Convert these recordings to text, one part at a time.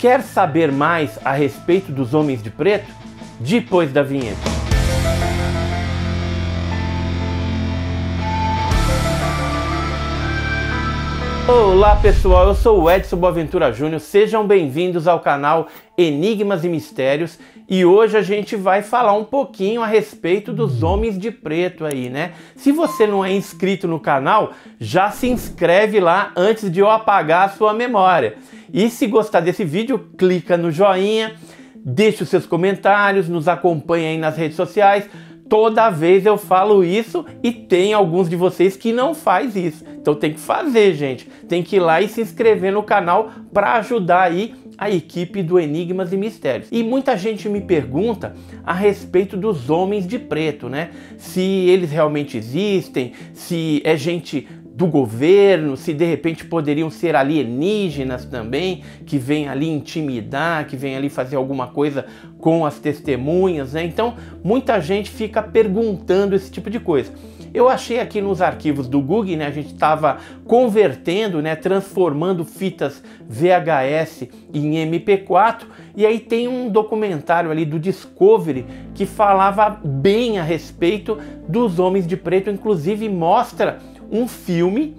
Quer saber mais a respeito dos homens de preto? Depois da vinheta. Olá pessoal, eu sou o Edson Boaventura Júnior, sejam bem-vindos ao canal Enigmas e Mistérios e hoje a gente vai falar um pouquinho a respeito dos homens de preto aí, né? Se você não é inscrito no canal, já se inscreve lá antes de eu apagar a sua memória. E se gostar desse vídeo, clica no joinha, deixe os seus comentários, nos acompanhe aí nas redes sociais. Toda vez eu falo isso e tem alguns de vocês que não faz isso. Então tem que fazer, gente. Tem que ir lá e se inscrever no canal para ajudar aí a equipe do Enigmas e Mistérios. E muita gente me pergunta a respeito dos homens de preto, né? Se eles realmente existem, se é gente do governo, se de repente poderiam ser alienígenas também, que vêm ali intimidar, que vêm ali fazer alguma coisa com as testemunhas, né? Então, muita gente fica perguntando esse tipo de coisa. Eu achei aqui nos arquivos do Google, né? A gente estava convertendo, né? Transformando fitas VHS em MP4, e aí tem um documentário ali do Discovery que falava bem a respeito dos homens de preto, inclusive mostra um filme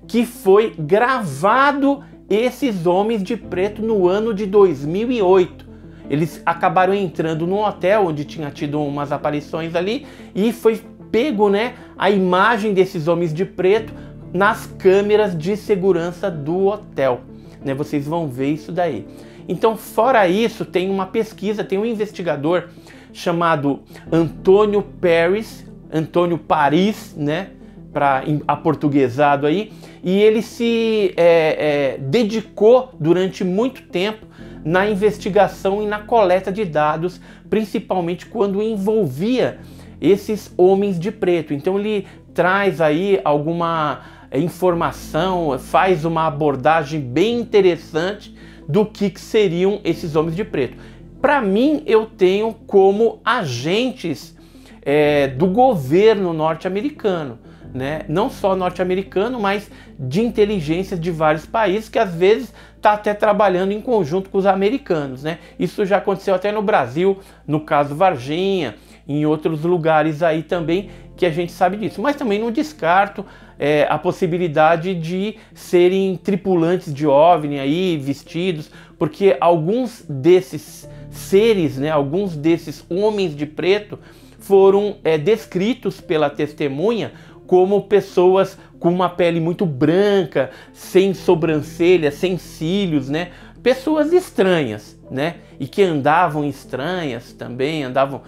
que foi gravado esses homens de preto no ano de 2008. Eles acabaram entrando num hotel onde tinha tido umas aparições ali e foi pego, né, a imagem desses homens de preto nas câmeras de segurança do hotel, né? Vocês vão ver isso daí. Então, fora isso, tem uma pesquisa, tem um investigador chamado Antônio Paris, né, para aportuguesado aí, e ele se dedicou durante muito tempo na investigação e na coleta de dados, principalmente quando envolvia esses homens de preto. Então ele traz aí alguma informação, faz uma abordagem bem interessante do que seriam esses homens de preto. Para mim, eu tenho como agentes do governo norte-americano, né? Não só norte-americano, mas de inteligências de vários países que às vezes está até trabalhando em conjunto com os americanos, né? Isso já aconteceu até no Brasil, no caso Varginha, em outros lugares aí também que a gente sabe disso. Mas também não descarto a possibilidade de serem tripulantes de OVNI aí, vestidos, porque alguns desses seres, né, alguns desses homens de preto foram descritos pela testemunha como pessoas com uma pele muito branca, sem sobrancelha, sem cílios, né? Pessoas estranhas, né? E que andavam estranhas também, andavam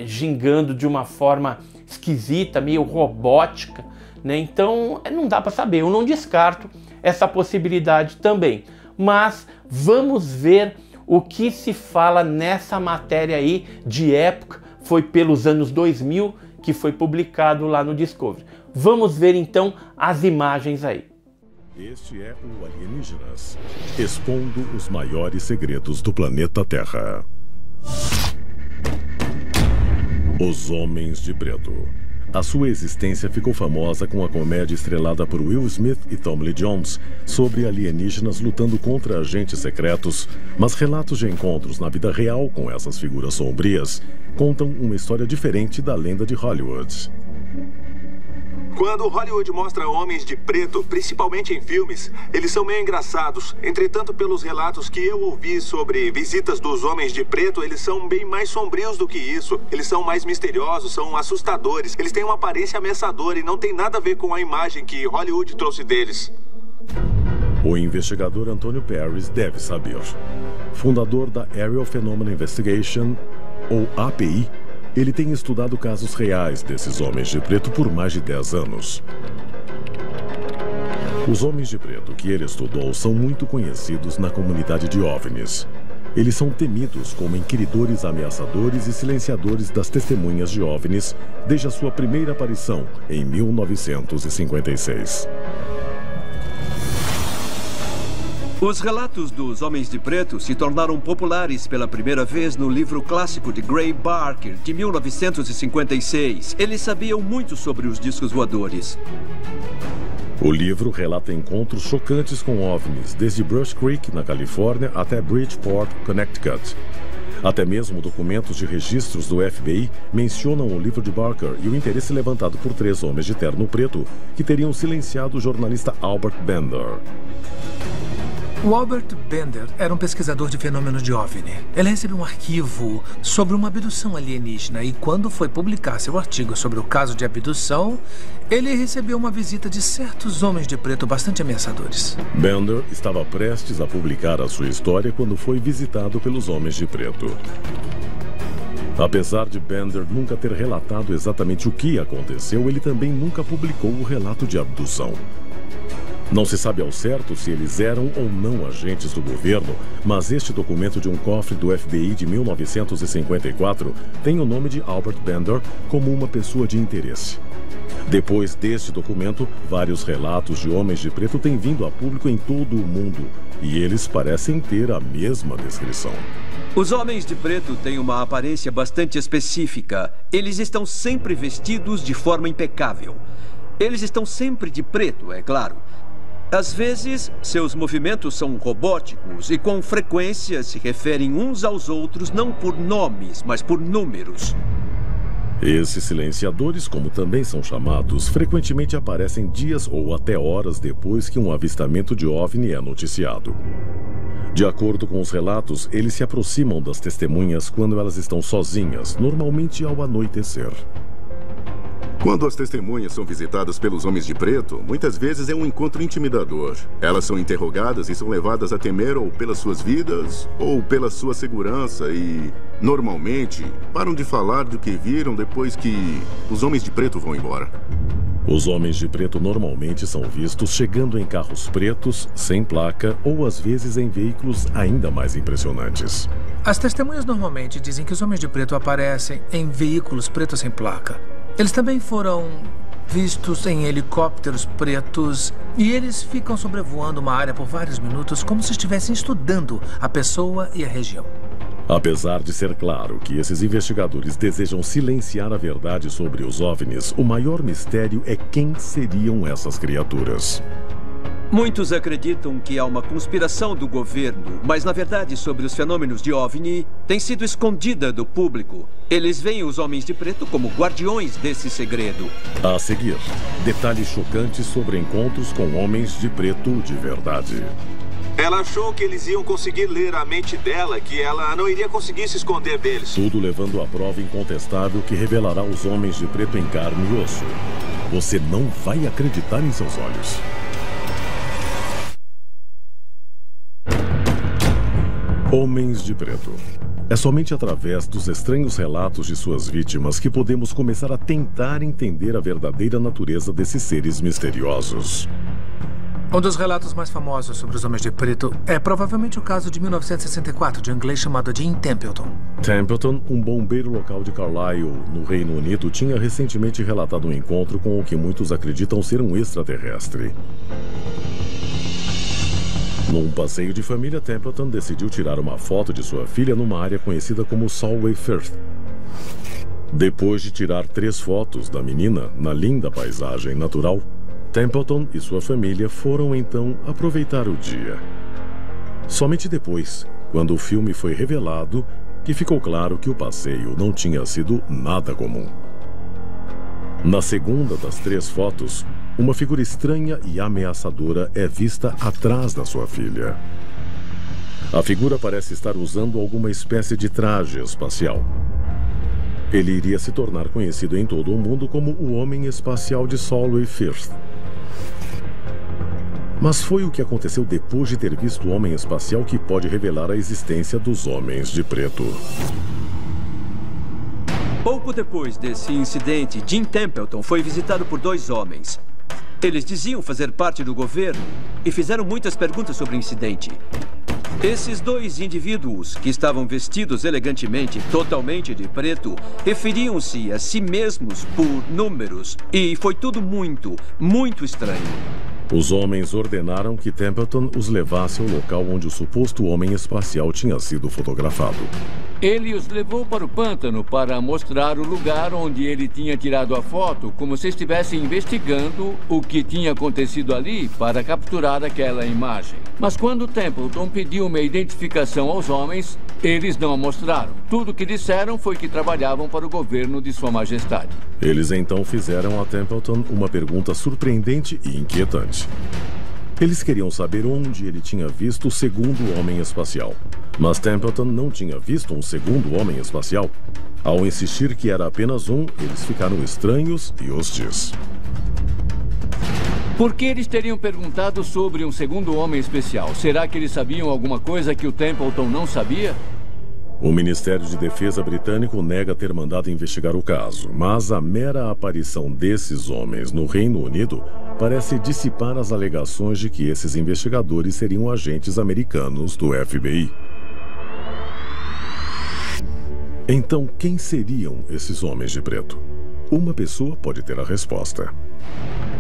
gingando de uma forma esquisita, meio robótica, né? Então não dá para saber, eu não descarto essa possibilidade também. Mas vamos ver o que se fala nessa matéria aí de época, foi pelos anos 2000, que foi publicado lá no Discovery. Vamos ver então as imagens aí. Este é o Alienígenas, expondo os maiores segredos do planeta Terra. Os Homens de Preto. A sua existência ficou famosa com a comédia estrelada por Will Smith e Tommy Lee Jones sobre alienígenas lutando contra agentes secretos, mas relatos de encontros na vida real com essas figuras sombrias contam uma história diferente da lenda de Hollywood. Quando Hollywood mostra homens de preto, principalmente em filmes, eles são meio engraçados. Entretanto, pelos relatos que eu ouvi sobre visitas dos homens de preto, eles são bem mais sombrios do que isso. Eles são mais misteriosos, são assustadores. Eles têm uma aparência ameaçadora e não tem nada a ver com a imagem que Hollywood trouxe deles. O investigador Antônio Paris deve saber. Fundador da Aerial Phenomena Investigation, ou API, ele tem estudado casos reais desses homens de preto por mais de 10 anos. Os homens de preto que ele estudou são muito conhecidos na comunidade de OVNIs. Eles são temidos como inquiridores ameaçadores e silenciadores das testemunhas de OVNIs desde a sua primeira aparição em 1956. Os relatos dos Homens de Preto se tornaram populares pela primeira vez no livro clássico de Gray Barker, de 1956. Eles sabiam muito sobre os discos voadores. O livro relata encontros chocantes com OVNIs, desde Brush Creek, na Califórnia, até Bridgeport, Connecticut. Até mesmo documentos de registros do FBI mencionam o livro de Barker e o interesse levantado por 3 homens de terno preto que teriam silenciado o jornalista Albert Bender. O Albert Bender era um pesquisador de fenômenos de OVNI. Ele recebeu um arquivo sobre uma abdução alienígena e quando foi publicar seu artigo sobre o caso de abdução, ele recebeu uma visita de certos homens de preto bastante ameaçadores. Bender estava prestes a publicar a sua história quando foi visitado pelos homens de preto. Apesar de Bender nunca ter relatado exatamente o que aconteceu, ele também nunca publicou o relato de abdução. Não se sabe ao certo se eles eram ou não agentes do governo, mas este documento de um cofre do FBI de 1954 tem o nome de Albert Bender como uma pessoa de interesse. Depois deste documento, vários relatos de homens de preto têm vindo a público em todo o mundo, e eles parecem ter a mesma descrição. Os homens de preto têm uma aparência bastante específica. Eles estão sempre vestidos de forma impecável. Eles estão sempre de preto, é claro. Às vezes, seus movimentos são robóticos e com frequência se referem uns aos outros não por nomes, mas por números. Esses silenciadores, como também são chamados, frequentemente aparecem dias ou até horas depois que um avistamento de OVNI é noticiado. De acordo com os relatos, eles se aproximam das testemunhas quando elas estão sozinhas, normalmente ao anoitecer. Quando as testemunhas são visitadas pelos homens de preto, muitas vezes é um encontro intimidador. Elas são interrogadas e são levadas a temer ou pelas suas vidas ou pela sua segurança e, normalmente, param de falar do que viram depois que os homens de preto vão embora. Os homens de preto normalmente são vistos chegando em carros pretos, sem placa ou às vezes em veículos ainda mais impressionantes. As testemunhas normalmente dizem que os homens de preto aparecem em veículos pretos sem placa. Eles também foram vistos em helicópteros pretos e eles ficam sobrevoando uma área por vários minutos como se estivessem estudando a pessoa e a região. Apesar de ser claro que esses investigadores desejam silenciar a verdade sobre os OVNIs, o maior mistério é quem seriam essas criaturas. Muitos acreditam que há uma conspiração do governo, mas na verdade sobre os fenômenos de OVNI tem sido escondida do público. Eles veem os homens de preto como guardiões desse segredo. A seguir, detalhes chocantes sobre encontros com homens de preto de verdade. Ela achou que eles iam conseguir ler a mente dela, que ela não iria conseguir se esconder deles. Tudo levando à prova incontestável que revelará os homens de preto em carne e osso. Você não vai acreditar em seus olhos. Homens de preto. É somente através dos estranhos relatos de suas vítimas que podemos começar a tentar entender a verdadeira natureza desses seres misteriosos. Um dos relatos mais famosos sobre os homens de preto é provavelmente o caso de 1964 de um inglês chamado Jim Templeton. Templeton, um bombeiro local de Carlisle, no Reino Unido, tinha recentemente relatado um encontro com o que muitos acreditam ser um extraterrestre. Num passeio de família, Templeton decidiu tirar uma foto de sua filha numa área conhecida como Solway Firth. Depois de tirar 3 fotos da menina na linda paisagem natural, Templeton e sua família foram então aproveitar o dia. Somente depois, quando o filme foi revelado, que ficou claro que o passeio não tinha sido nada comum. Na segunda das 3 fotos, uma figura estranha e ameaçadora é vista atrás da sua filha. A figura parece estar usando alguma espécie de traje espacial. Ele iria se tornar conhecido em todo o mundo como o Homem Espacial de Solway Firth. Mas foi o que aconteceu depois de ter visto o Homem Espacial que pode revelar a existência dos Homens de Preto. Pouco depois desse incidente, Jim Templeton foi visitado por 2 homens. Eles diziam fazer parte do governo e fizeram muitas perguntas sobre o incidente. Esses 2 indivíduos, que estavam vestidos elegantemente, totalmente de preto, referiam-se a si mesmos por números e foi tudo muito, muito estranho. Os homens ordenaram que Templeton os levasse ao local onde o suposto homem espacial tinha sido fotografado. Ele os levou para o pântano para mostrar o lugar onde ele tinha tirado a foto, como se estivesse investigando o que tinha acontecido ali para capturar aquela imagem. Mas quando Templeton pediu uma identificação aos homens, eles não a mostraram. Tudo o que disseram foi que trabalhavam para o governo de Sua Majestade. Eles então fizeram a Templeton uma pergunta surpreendente e inquietante. Eles queriam saber onde ele tinha visto o segundo homem espacial. Mas Templeton não tinha visto um segundo homem espacial. Ao insistir que era apenas um, eles ficaram estranhos e hostis. Por que eles teriam perguntado sobre um segundo homem especial? Será que eles sabiam alguma coisa que o Templeton não sabia? O Ministério de Defesa britânico nega ter mandado investigar o caso, mas a mera aparição desses homens no Reino Unido parece dissipar as alegações de que esses investigadores seriam agentes americanos do FBI. Então, quem seriam esses homens de preto? Uma pessoa pode ter a resposta.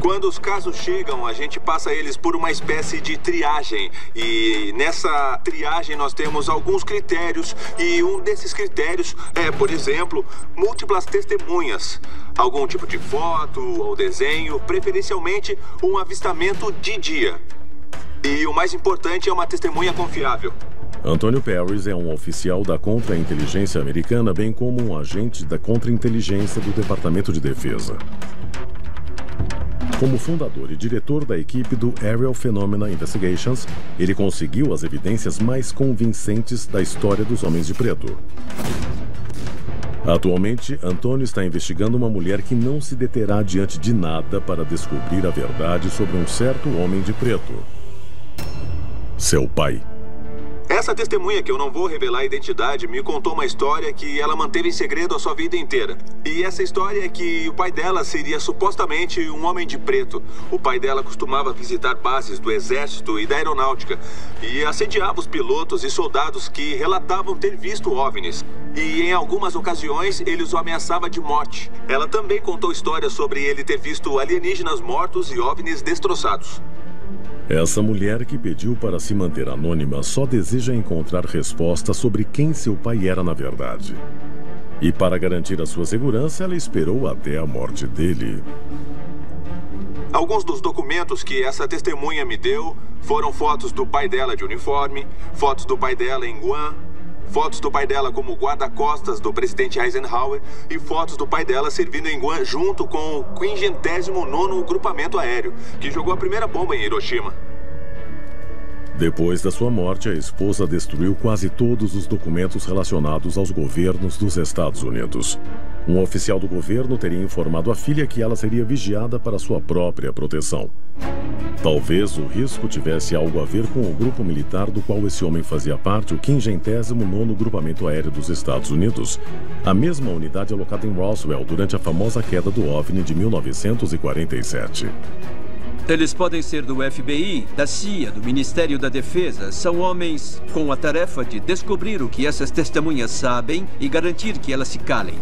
Quando os casos chegam, a gente passa eles por uma espécie de triagem. E nessa triagem nós temos alguns critérios. E um desses critérios é, por exemplo, múltiplas testemunhas. Algum tipo de foto ou desenho, preferencialmente um avistamento de dia. E o mais importante é uma testemunha confiável. Antonio Perris é um oficial da contra-inteligência americana, bem como um agente da contra-inteligência do Departamento de Defesa. Como fundador e diretor da equipe do Aerial Phenomena Investigations, ele conseguiu as evidências mais convincentes da história dos homens de preto. Atualmente, Antônio está investigando uma mulher que não se deterá diante de nada para descobrir a verdade sobre um certo homem de preto. Seu pai. Essa testemunha, que eu não vou revelar a identidade, me contou uma história que ela manteve em segredo a sua vida inteira. E essa história é que o pai dela seria supostamente um homem de preto. O pai dela costumava visitar bases do exército e da aeronáutica e assediava os pilotos e soldados que relatavam ter visto OVNIs. E em algumas ocasiões ele os ameaçava de morte. Ela também contou histórias sobre ele ter visto alienígenas mortos e OVNIs destroçados. Essa mulher que pediu para se manter anônima só deseja encontrar respostas sobre quem seu pai era na verdade. E para garantir a sua segurança, ela esperou até a morte dele. Alguns dos documentos que essa testemunha me deu foram fotos do pai dela de uniforme, fotos do pai dela em Guam, fotos do pai dela como guarda-costas do presidente Eisenhower e fotos do pai dela servindo em Guam junto com o 59º Grupamento Aéreo, que jogou a primeira bomba em Hiroshima. Depois da sua morte, a esposa destruiu quase todos os documentos relacionados aos governos dos Estados Unidos. Um oficial do governo teria informado a filha que ela seria vigiada para sua própria proteção. Talvez o risco tivesse algo a ver com o grupo militar do qual esse homem fazia parte, o 59º Grupamento Aéreo dos Estados Unidos, a mesma unidade alocada em Roswell durante a famosa queda do OVNI de 1947. Eles podem ser do FBI, da CIA, do Ministério da Defesa. São homens com a tarefa de descobrir o que essas testemunhas sabem e garantir que elas se calem.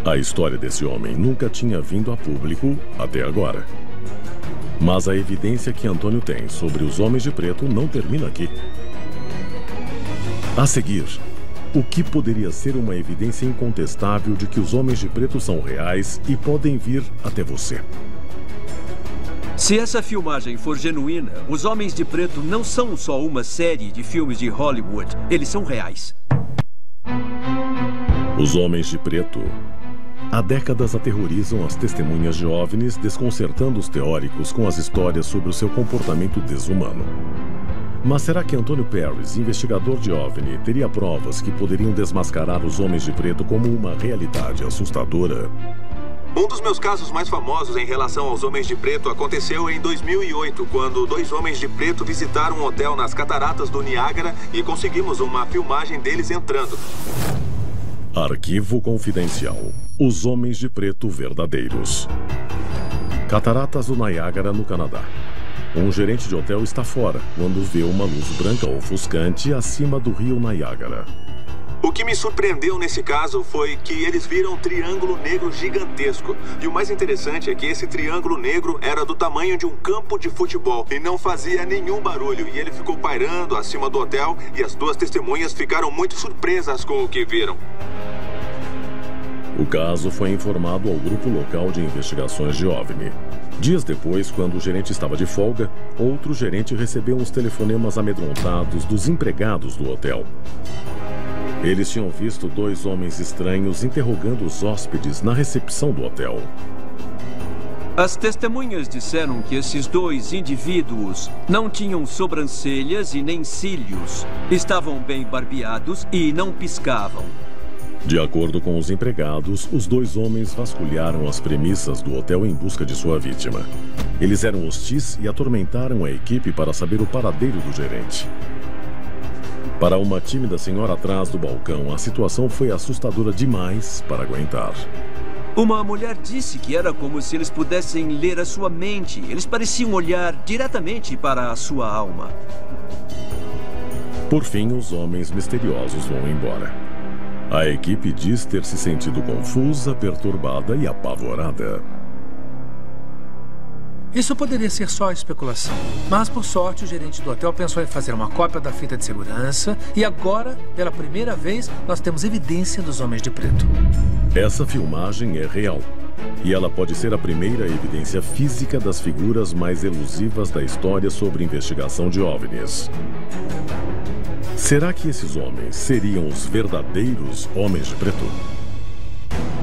A história desse homem nunca tinha vindo a público até agora. Mas a evidência que Antônio tem sobre os homens de preto não termina aqui. A seguir, o que poderia ser uma evidência incontestável de que os homens de preto são reais e podem vir até você. Se essa filmagem for genuína, os Homens de Preto não são só uma série de filmes de Hollywood. Eles são reais. Os Homens de Preto. Há décadas aterrorizam as testemunhas de OVNIs, desconcertando os teóricos com as histórias sobre o seu comportamento desumano. Mas será que Antonio Perris, investigador de OVNI, teria provas que poderiam desmascarar os Homens de Preto como uma realidade assustadora? Um dos meus casos mais famosos em relação aos Homens de Preto aconteceu em 2008, quando 2 homens de preto visitaram um hotel nas cataratas do Niágara e conseguimos uma filmagem deles entrando. Arquivo confidencial. Os Homens de Preto verdadeiros. Cataratas do Niágara, no Canadá. Um gerente de hotel está fora quando vê uma luz branca ofuscante acima do rio Niágara. O que me surpreendeu nesse caso foi que eles viram um triângulo negro gigantesco. E o mais interessante é que esse triângulo negro era do tamanho de um campo de futebol e não fazia nenhum barulho. E ele ficou pairando acima do hotel e as duas testemunhas ficaram muito surpresas com o que viram. O caso foi informado ao Grupo Local de Investigações de OVNI. Dias depois, quando o gerente estava de folga, outro gerente recebeu uns telefonemas amedrontados dos empregados do hotel. Eles tinham visto dois homens estranhos interrogando os hóspedes na recepção do hotel. As testemunhas disseram que esses dois indivíduos não tinham sobrancelhas e nem cílios, estavam bem barbeados e não piscavam. De acordo com os empregados, os dois homens vasculharam as premissas do hotel em busca de sua vítima. Eles eram hostis e atormentaram a equipe para saber o paradeiro do gerente. Para uma tímida senhora atrás do balcão, a situação foi assustadora demais para aguentar. Uma mulher disse que era como se eles pudessem ler a sua mente. Eles pareciam olhar diretamente para a sua alma. Por fim, os homens misteriosos vão embora. A equipe diz ter se sentido confusa, perturbada e apavorada. Isso poderia ser só especulação, mas por sorte o gerente do hotel pensou em fazer uma cópia da fita de segurança e agora, pela primeira vez, nós temos evidência dos homens de preto. Essa filmagem é real e ela pode ser a primeira evidência física das figuras mais elusivas da história sobre investigação de OVNIs. Será que esses homens seriam os verdadeiros homens de preto?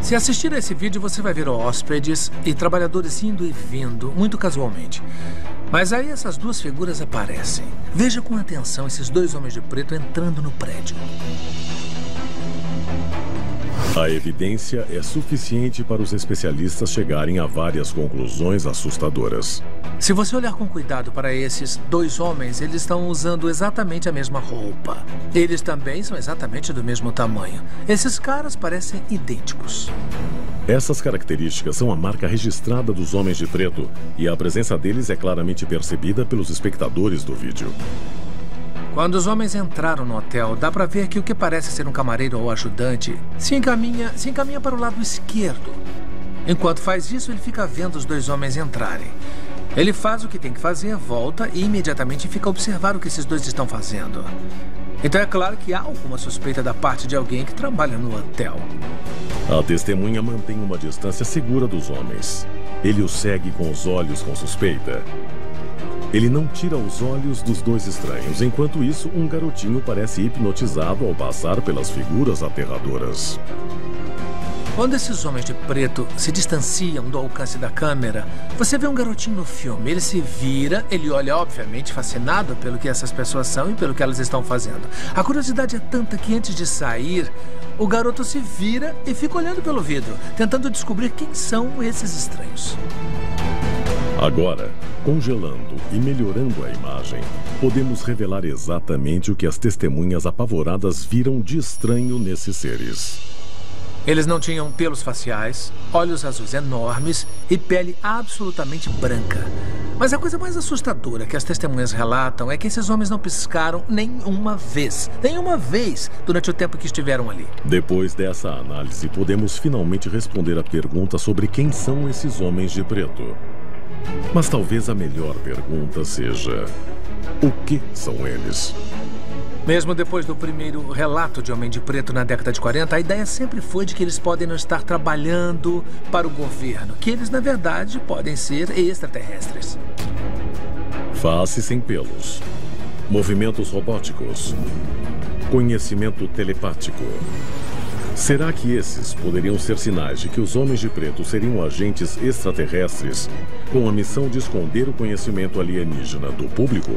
Se assistir a esse vídeo, você vai ver hóspedes e trabalhadores indo e vindo, muito casualmente. Mas aí essas duas figuras aparecem. Veja com atenção esses dois homens de preto entrando no prédio. A evidência é suficiente para os especialistas chegarem a várias conclusões assustadoras. Se você olhar com cuidado para esses dois homens, eles estão usando exatamente a mesma roupa. Eles também são exatamente do mesmo tamanho. Esses caras parecem idênticos. Essas características são a marca registrada dos homens de preto e a presença deles é claramente percebida pelos espectadores do vídeo. Quando os homens entraram no hotel, dá para ver que o que parece ser um camareiro ou ajudante se encaminha para o lado esquerdo. Enquanto faz isso, ele fica vendo os dois homens entrarem. Ele faz o que tem que fazer, volta e imediatamente fica a observar o que esses dois estão fazendo. Então é claro que há alguma suspeita da parte de alguém que trabalha no hotel. A testemunha mantém uma distância segura dos homens. Ele os segue com os olhos com suspeita. Ele não tira os olhos dos dois estranhos. Enquanto isso, um garotinho parece hipnotizado ao passar pelas figuras aterradoras. Quando esses homens de preto se distanciam do alcance da câmera, você vê um garotinho no filme. Ele se vira, ele olha obviamente fascinado pelo que essas pessoas são e pelo que elas estão fazendo. A curiosidade é tanta que antes de sair, o garoto se vira e fica olhando pelo vidro, tentando descobrir quem são esses estranhos. Agora, congelando e melhorando a imagem, podemos revelar exatamente o que as testemunhas apavoradas viram de estranho nesses seres. Eles não tinham pelos faciais, olhos azuis enormes e pele absolutamente branca. Mas a coisa mais assustadora que as testemunhas relatam é que esses homens não piscaram nenhuma vez durante o tempo que estiveram ali. Depois dessa análise, podemos finalmente responder a pergunta sobre quem são esses homens de preto. Mas talvez a melhor pergunta seja: o que são eles? Mesmo depois do primeiro relato de Homem de Preto na década de 40, a ideia sempre foi de que eles podem não estar trabalhando para o governo, que eles, na verdade, podem ser extraterrestres. Face sem pelos, movimentos robóticos, conhecimento telepático. Será que esses poderiam ser sinais de que os Homens de Preto seriam agentes extraterrestres com a missão de esconder o conhecimento alienígena do público?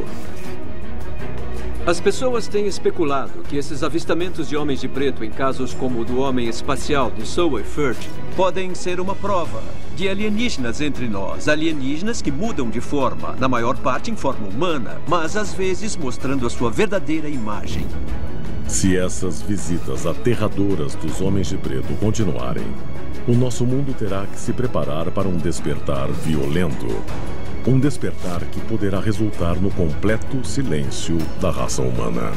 As pessoas têm especulado que esses avistamentos de homens de preto em casos como o do homem espacial de Solway Firth podem ser uma prova de alienígenas entre nós. Alienígenas que mudam de forma, na maior parte em forma humana, mas às vezes mostrando a sua verdadeira imagem. Se essas visitas aterradoras dos Homens de Preto continuarem, o nosso mundo terá que se preparar para um despertar violento. Um despertar que poderá resultar no completo silêncio da raça humana.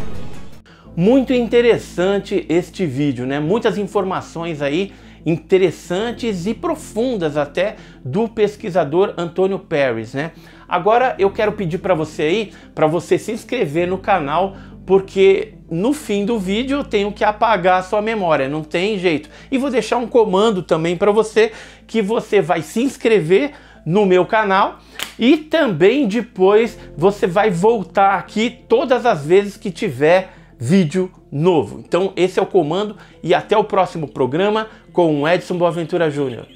Muito interessante este vídeo, né? Muitas informações aí interessantes e profundas até do pesquisador Antônio Perez, né? Agora eu quero pedir para você aí, para você se inscrever no canal, porque no fim do vídeo eu tenho que apagar a sua memória, não tem jeito. E vou deixar um comando também para você, que você vai se inscrever no meu canal e também depois você vai voltar aqui todas as vezes que tiver vídeo novo. Então esse é o comando e até o próximo programa com o Edson Boaventura Júnior.